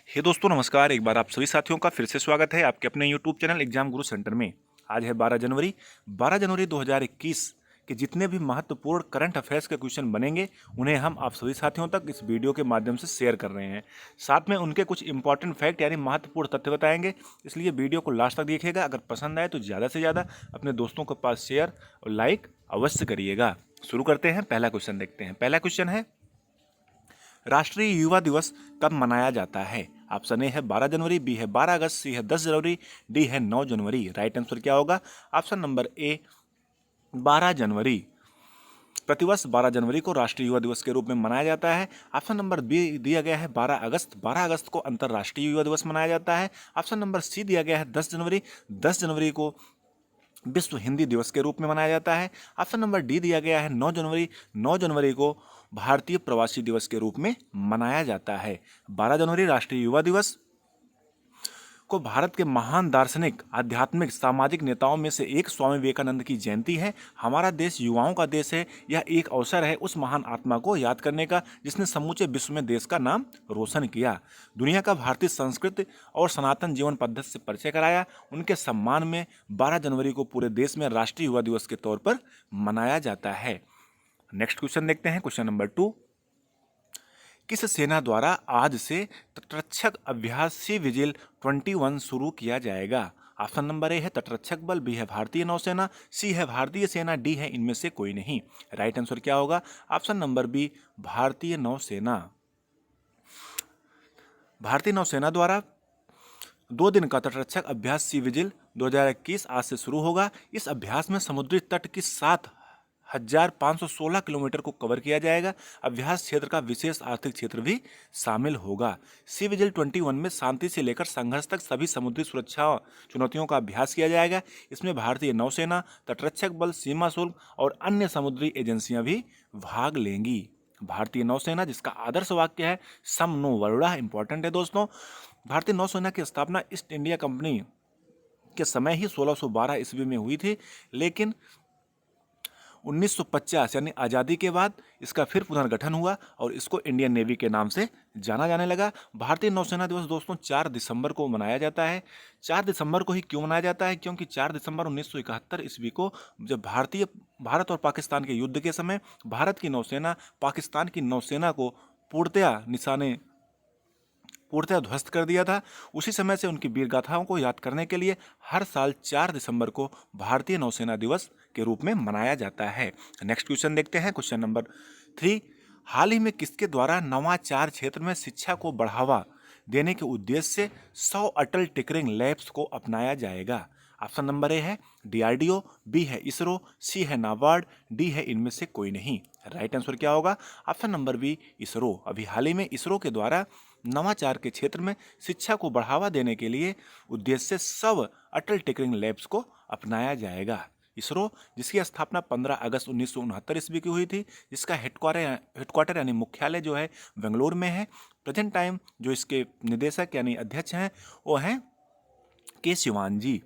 हे दोस्तों नमस्कार। एक बार आप सभी साथियों का फिर से स्वागत है आपके अपने यूट्यूब चैनल एग्जाम गुरु सेंटर में। आज है 12 जनवरी 2021 के जितने भी महत्वपूर्ण करंट अफेयर्स के क्वेश्चन बनेंगे उन्हें हम आप सभी साथियों तक इस वीडियो के माध्यम से शेयर कर रहे हैं। साथ में उनके कुछ इंपॉर्टेंट फैक्ट यानी महत्वपूर्ण तथ्य बताएंगे, इसलिए वीडियो को लास्ट तक देखिएगा। अगर पसंद आए तो ज़्यादा से ज़्यादा अपने दोस्तों के पास शेयर और लाइक अवश्य करिएगा। शुरू करते हैं, पहला क्वेश्चन देखते हैं। पहला क्वेश्चन है, राष्ट्रीय युवा दिवस कब मनाया जाता है? ऑप्शन ए है 12 जनवरी, बी है 12 अगस्त, सी है 10 जनवरी, डी है 9 जनवरी। राइट आंसर क्या होगा? ऑप्शन नंबर ए 12 जनवरी। प्रतिवर्ष 12 जनवरी को राष्ट्रीय युवा दिवस के रूप में मनाया जाता है। ऑप्शन नंबर बी दिया गया है 12 अगस्त। 12 अगस्त को अंतर्राष्ट्रीय युवा दिवस मनाया जाता है। ऑप्शन नंबर सी दिया गया है 10 जनवरी। 10 जनवरी को विश्व हिंदी दिवस के रूप में मनाया जाता है। ऑप्शन नंबर डी दिया गया है 9 जनवरी। 9 जनवरी को भारतीय प्रवासी दिवस के रूप में मनाया जाता है। 12 जनवरी राष्ट्रीय युवा दिवस को भारत के महान दार्शनिक, आध्यात्मिक, सामाजिक नेताओं में से एक स्वामी विवेकानंद की जयंती है। हमारा देश युवाओं का देश है। यह एक अवसर है उस महान आत्मा को याद करने का जिसने समूचे विश्व में देश का नाम रोशन किया, दुनिया का भारतीय संस्कृति और सनातन जीवन पद्धति से परिचय कराया। उनके सम्मान में 12 जनवरी को पूरे देश में राष्ट्रीय युवा दिवस के तौर पर मनाया जाता है। नेक्स्ट क्वेश्चन देखते हैं, क्वेश्चन नंबर 2। किस सेना द्वारा आज से तटरक्षक अभ्यास सी विजिल 21 शुरू किया जाएगा? ऑप्शन नंबर ए है तटरक्षक बल, बी है भारतीय नौसेना, सी है भारतीय सेना, डी है इनमें से कोई नहीं। राइट आंसर क्या होगा? ऑप्शन नंबर बी भारतीय नौसेना। भारतीय नौसेना द्वारा 2 दिन का तटरक्षक अभ्यास सी विजिल 2021 आज से शुरू होगा। इस अभ्यास में समुद्री तट की 7,516 किलोमीटर को कवर किया जाएगा। अभ्यास क्षेत्र का विशेष आर्थिक क्षेत्र भी शामिल होगा। सी विजिल 21 में शांति से लेकर संघर्ष तक सभी समुद्री सुरक्षा चुनौतियों का अभ्यास किया जाएगा। इसमें भारतीय नौसेना, तटरक्षक बल, सीमा शुल्क और अन्य समुद्री एजेंसियां भी भाग लेंगी। भारतीय नौसेना, जिसका आदर्श वाक्य है सम नो वरुणा, इंपॉर्टेंट है दोस्तों। भारतीय नौसेना की स्थापना ईस्ट इंडिया कंपनी के समय ही 1612 ईस्वी में हुई थी, लेकिन 1950 यानी आज़ादी के बाद इसका फिर पुनर्गठन हुआ और इसको इंडियन नेवी के नाम से जाना जाने लगा। भारतीय नौसेना दिवस दोस्तों 4 दिसंबर को मनाया जाता है। 4 दिसंबर को ही क्यों मनाया जाता है? क्योंकि 4 दिसंबर 1971 ईस्वी को जब भारत और पाकिस्तान के युद्ध के समय भारत की नौसेना पाकिस्तान की नौसेना को पूर्णतया ध्वस्त कर दिया था। उसी समय से उनकी वीर गाथाओं को याद करने के लिए हर साल 4 दिसंबर को भारतीय नौसेना दिवस के रूप में मनाया जाता है। नेक्स्ट क्वेश्चन देखते हैं, क्वेश्चन नंबर 3। हाल ही में किसके द्वारा नवाचार क्षेत्र में शिक्षा को बढ़ावा देने के उद्देश्य से 100 अटल टिकरिंग लैब्स को अपनाया जाएगा? ऑप्शन नंबर ए है डीआरडीओ, बी है इसरो, सी है नाबार्ड, डी है इनमें से कोई नहीं। राइट आंसर क्या होगा? Option number B ISRO. अभी हाल ही में इसरो के द्वारा नवाचार के क्षेत्र में शिक्षा को बढ़ावा देने के लिए उद्देश्य से 100 अटल टिकरिंग लैब्स को अपनाया जाएगा। इसरो, जिसकी स्थापना 15 अगस्त 1969 ईस्वी की हुई थी, जिसका हेडक्वार्टर यानी मुख्यालय जो है बेंगलोर में है। प्रेजेंट टाइम जो इसके निदेशक यानी अध्यक्ष हैं वो हैं के शिवान जी।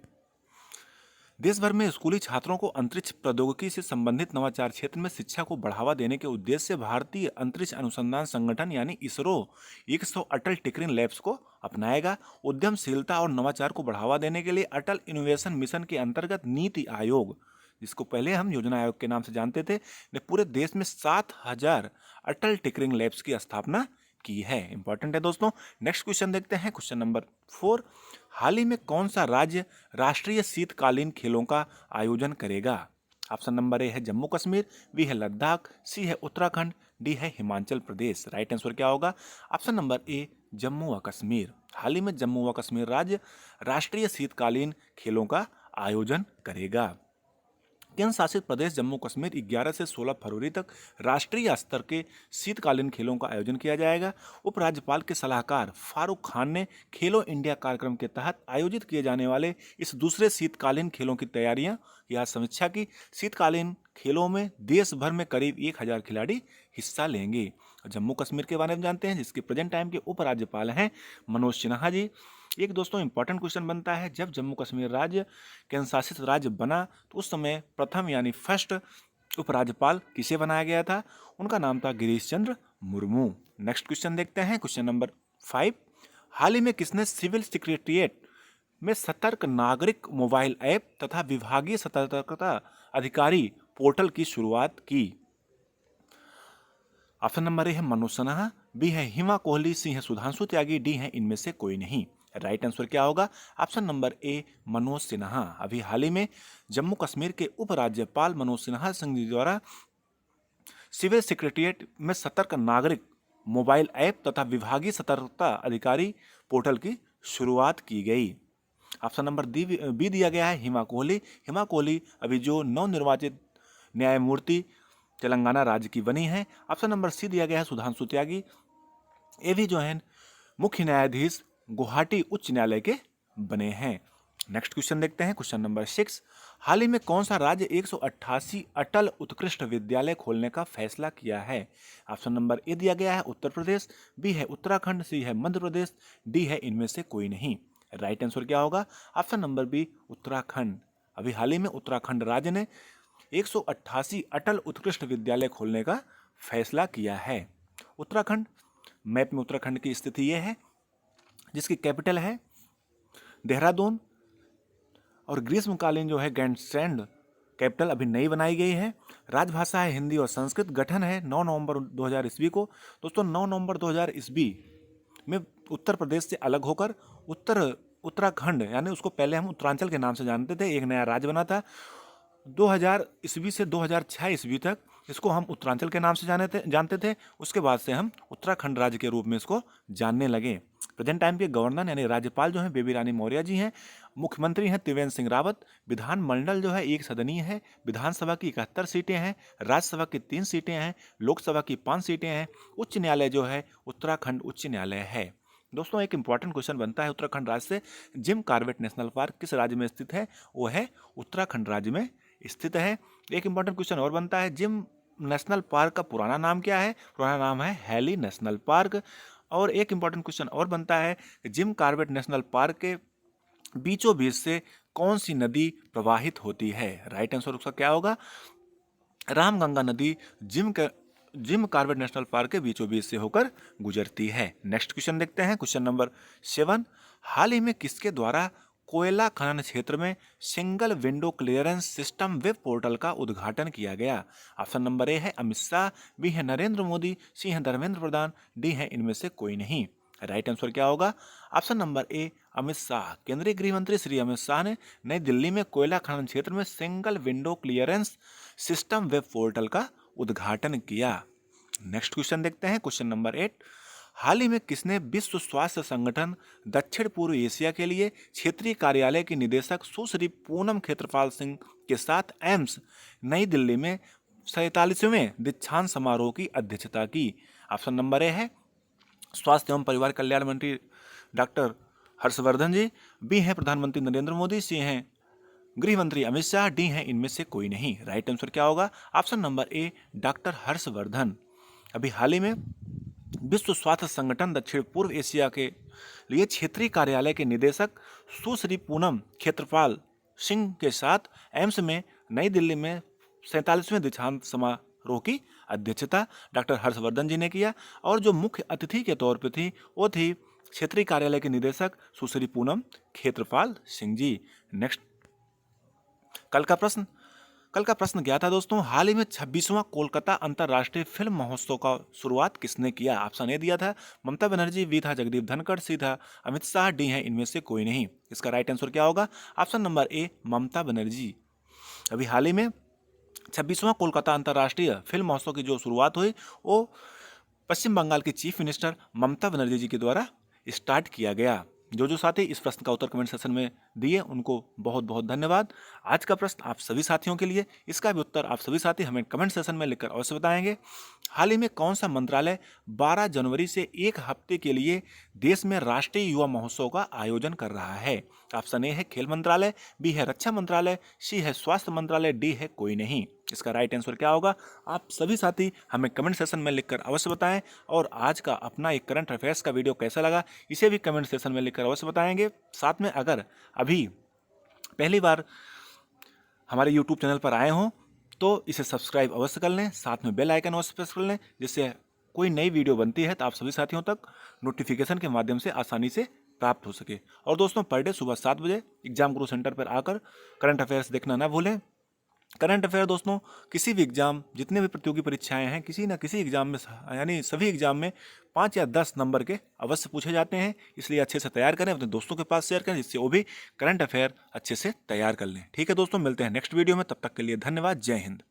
देश भर में स्कूली छात्रों को अंतरिक्ष प्रौद्योगिकी से संबंधित नवाचार क्षेत्र में शिक्षा को बढ़ावा देने के उद्देश्य से भारतीय अंतरिक्ष अनुसंधान संगठन यानी इसरो 100 अटल टिकरिंग लैब्स को अपनाएगा। उद्यमशीलता और नवाचार को बढ़ावा देने के लिए अटल इनोवेशन मिशन के अंतर्गत नीति आयोग, जिसको पहले हम योजना आयोग के नाम से जानते थे, ने पूरे देश में 7,000 अटल टिकरिंग लैब्स की स्थापना की है। इंपॉर्टेंट है दोस्तों। नेक्स्ट क्वेश्चन देखते हैं, क्वेश्चन नंबर 4। हाल ही में कौन सा राज्य राष्ट्रीय शीतकालीन खेलों का आयोजन करेगा? ऑप्शन नंबर ए है जम्मू कश्मीर, बी है लद्दाख, सी है उत्तराखंड, डी है हिमाचल प्रदेश। राइट आंसर क्या होगा? ऑप्शन नंबर ए जम्मू व कश्मीर। हाल ही में जम्मू व कश्मीर राज्य राष्ट्रीय शीतकालीन खेलों का आयोजन करेगा। केंद्र शासित प्रदेश जम्मू कश्मीर 11 से 16 फरवरी तक राष्ट्रीय स्तर के शीतकालीन खेलों का आयोजन किया जाएगा। उपराज्यपाल के सलाहकार फारूक खान ने खेलो इंडिया कार्यक्रम के तहत आयोजित किए जाने वाले इस दूसरे शीतकालीन खेलों की तैयारियां या समीक्षा की। शीतकालीन खेलों में देश भर में करीब 1,000 खिलाड़ी हिस्सा लेंगे। जम्मू कश्मीर के बारे में जानते हैं, जिसके प्रेजेंट टाइम के उपराज्यपाल हैं मनोज सिन्हा जी। एक दोस्तों इंपॉर्टेंट क्वेश्चन बनता है, जब जम्मू कश्मीर राज्य केंद्र शासित राज्य बना तो उस समय प्रथम यानी फर्स्ट उपराज्यपाल किसे बनाया गया था? उनका नाम था गिरीश चंद्र मुर्मू। नेक्स्ट क्वेश्चन देखते हैं, क्वेश्चन नंबर 5। हाल ही में किसने सिविल सेक्रेटेरिएट में सतर्क नागरिक मोबाइल ऐप तथा विभागीय सतर्कता अधिकारी पोर्टल की शुरुआत की? ऑप्शन नंबर ए है मनोज सिन्हा, बी है हिमा कोहली, सी है सुधांशु त्यागी, डी है इनमें से कोई नहीं। राइट आंसर क्या होगा? Option number A Manoj Sinha. अभी हाल ही में जम्मू कश्मीर के उपराज्यपाल मनोज सिन्हा सिंह जी द्वारा सिविल सेक्रेटेरिएट में सतर्क नागरिक मोबाइल ऐप तथा विभागीय सतर्कता अधिकारी पोर्टल की शुरुआत की गई। ऑप्शन नंबर बी दिया गया है हिमा कोहली। हिमा कोहली अभी जो नवनिर्वाचित न्यायमूर्ति तेलंगाना राज्य की बनी है। ऑप्शन नंबर सी दिया गया है सुधांशु त्यागी। ये भी जो है मुख्य न्यायाधीश गुवाहाटी उच्च न्यायालय के बने हैं। नेक्स्ट क्वेश्चन देखते हैं, क्वेश्चन नंबर 6। हाल ही में कौन सा राज्य 188 अटल उत्कृष्ट विद्यालय खोलने का फैसला किया है? ऑप्शन नंबर ए दिया गया है उत्तर प्रदेश, बी है उत्तराखंड, सी है मध्य प्रदेश, डी है इनमें से कोई नहीं। राइट आंसर क्या होगा? Option number B Uttarakhand. अभी हाल ही में उत्तराखंड राज्य ने 188 अटल उत्कृष्ट विद्यालय खोलने का फैसला किया है। उत्तराखंड मैप में उत्तराखंड की स्थिति यह है, जिसकी कैपिटल है देहरादून और ग्रीष्मकालीन जो है ग्रैंडस्टैंड कैपिटल अभी नई बनाई गई है। राजभाषा है हिंदी और संस्कृत। गठन है 9 नवंबर 2000 ईस्वी को। दोस्तों 9 नवंबर 2000 ईस्वी में उत्तर प्रदेश से अलग होकर उत्तराखंड, यानी उसको पहले हम उत्तरांचल के नाम से जानते थे, एक नया राज्य बना था। 2000 ईस्वी से 2006 ईस्वी तक इसको हम उत्तरांचल के नाम से जानते थे। उसके बाद से हम उत्तराखंड राज्य के रूप में इसको जानने लगे। प्रेजेंट टाइम के गवर्नर यानी राज्यपाल जो हैं बेबी रानी मौर्य जी हैं। मुख्यमंत्री हैं त्रिवेंद्र सिंह रावत। विधानमंडल जो है एक सदनीय है। विधानसभा की 71 सीटें हैं। राज्यसभा की 3 सीटें हैं। लोकसभा की 5 सीटें हैं। उच्च न्यायालय जो है उत्तराखंड उच्च न्यायालय है। दोस्तों एक इंपॉर्टेंट क्वेश्चन बनता है उत्तराखंड राज्य से, जिम कॉर्बेट नेशनल पार्क किस राज्य में स्थित है? वो है उत्तराखंड राज्य में स्थित है। एक इंपॉर्टेंट क्वेश्चन और बनता है, जिम नेशनल पार्क का पुराना नाम क्या है? पुराना नाम है हैली नेशनल पार्क। और एक इंपॉर्टेंट क्वेश्चन और बनता है, जिम कॉर्बेट नेशनल पार्क के बीचों बीच से कौन सी नदी प्रवाहित होती है? राइट आंसर उसका क्या होगा? रामगंगा नदी जिम कॉर्बेट नेशनल पार्क के बीचों बीच से होकर गुजरती है। नेक्स्ट क्वेश्चन देखते हैं, क्वेश्चन नंबर 7। हाल ही में किसके द्वारा कोयला खनन क्षेत्र में single window clearance system web portal का उद्घाटन किया गया? ऑप्शन नंबर ए है अमित शाह, बी है नरेंद्र मोदी, सी है धर्मेंद्र प्रधान, डी है इनमें से कोई नहीं। राइट आंसर क्या होगा? Option number A Amit Shah. केंद्रीय गृह मंत्री श्री अमित शाह ने नई दिल्ली में कोयला खनन क्षेत्र में single window clearance system web portal का उद्घाटन किया। नेक्स्ट क्वेश्चन देखते हैं, क्वेश्चन नंबर 8। हाल ही में किसने विश्व स्वास्थ्य संगठन दक्षिण पूर्व एशिया के लिए क्षेत्रीय कार्यालय की निदेशक सुश्री पूनम खेत्रपाल सिंह के साथ एम्स नई दिल्ली में 47वें दीक्षांत समारोह की अध्यक्षता की? ऑप्शन नंबर ए है स्वास्थ्य एवं परिवार कल्याण मंत्री डॉक्टर हर्षवर्धन जी, बी हैं प्रधानमंत्री नरेंद्र मोदी, सी हैं गृह मंत्री अमित शाह, डी हैं इनमें से कोई नहीं। राइट आंसर क्या होगा? Option number A doctor Harshvardhan. अभी हाल ही में विश्व स्वास्थ्य संगठन दक्षिण पूर्व एशिया के लिए क्षेत्रीय कार्यालय के निदेशक सुश्री पूनम खेत्रपाल सिंह के साथ एम्स में नई दिल्ली में 47वें दीक्षांत समारोह की अध्यक्षता डॉक्टर हर्षवर्धन जी ने किया। और जो मुख्य अतिथि के तौर पर थी वो थी क्षेत्रीय कार्यालय के निदेशक सुश्री पूनम खेत्रपाल सिंह जी। नेक्स्ट कल का प्रश्न क्या था दोस्तों? हाल ही में 26वां कोलकाता अंतर्राष्ट्रीय फिल्म महोत्सव का शुरुआत किसने किया? ऑप्शन ए दिया था ममता बनर्जी, बी था जगदीप धनखड़, सी था अमित शाह, डी है इनमें से कोई नहीं। इसका राइट आंसर क्या होगा? Option number A Mamata Banerjee. अभी हाल ही में 26वां कोलकाता अंतर्राष्ट्रीय फिल्म महोत्सव की जो शुरुआत हुई वो पश्चिम बंगाल की चीफ मिनिस्टर ममता बनर्जी जी के द्वारा स्टार्ट किया गया। जो साथी इस प्रश्न का उत्तर कमेंट सेक्शन में दिए उनको बहुत बहुत धन्यवाद। आज का प्रश्न आप सभी साथियों के लिए, इसका भी उत्तर आप सभी साथी हमें कमेंट सेक्शन में लिखकर अवश्य बताएंगे। हाल ही में कौन सा मंत्रालय 12 जनवरी से एक हफ्ते के लिए देश में राष्ट्रीय युवा महोत्सव का आयोजन कर रहा है? ऑप्शन ए है खेल मंत्रालय, बी है रक्षा मंत्रालय, सी है स्वास्थ्य मंत्रालय, डी है कोई नहीं। इसका राइट आंसर क्या होगा? आप सभी साथी हमें कमेंट सेक्शन में लिखकर अवश्य बताएं। और आज का अपना एक करंट अफेयर्स का वीडियो कैसा लगा इसे भी कमेंट सेक्शन में लिखकर अवश्य बताएंगे। साथ में अगर अभी पहली बार हमारे यूट्यूब चैनल पर आए हों तो इसे सब्सक्राइब अवश्य कर लें, साथ में बेल आइकन अवश्य प्रेस कर लें, जिससे कोई नई वीडियो बनती है तो आप सभी साथियों तक नोटिफिकेशन के माध्यम से आसानी से प्राप्त हो सके। और दोस्तों पर डे सुबह 7 बजे एग्जाम गुरु सेंटर पर आकर करंट अफेयर्स देखना ना भूलें। करंट अफेयर दोस्तों किसी भी एग्जाम, जितने भी प्रतियोगी परीक्षाएं हैं, किसी ना किसी एग्जाम में यानी सभी एग्जाम में 5 या 10 नंबर के अवश्य पूछे जाते हैं। इसलिए अच्छे से तैयार करें, अपने दोस्तों के पास शेयर करें, जिससे वो भी करंट अफेयर अच्छे से तैयार कर लें। ठीक है दोस्तों, मिलते हैं नेक्स्ट वीडियो में, तब तक के लिए धन्यवाद। जय हिंद।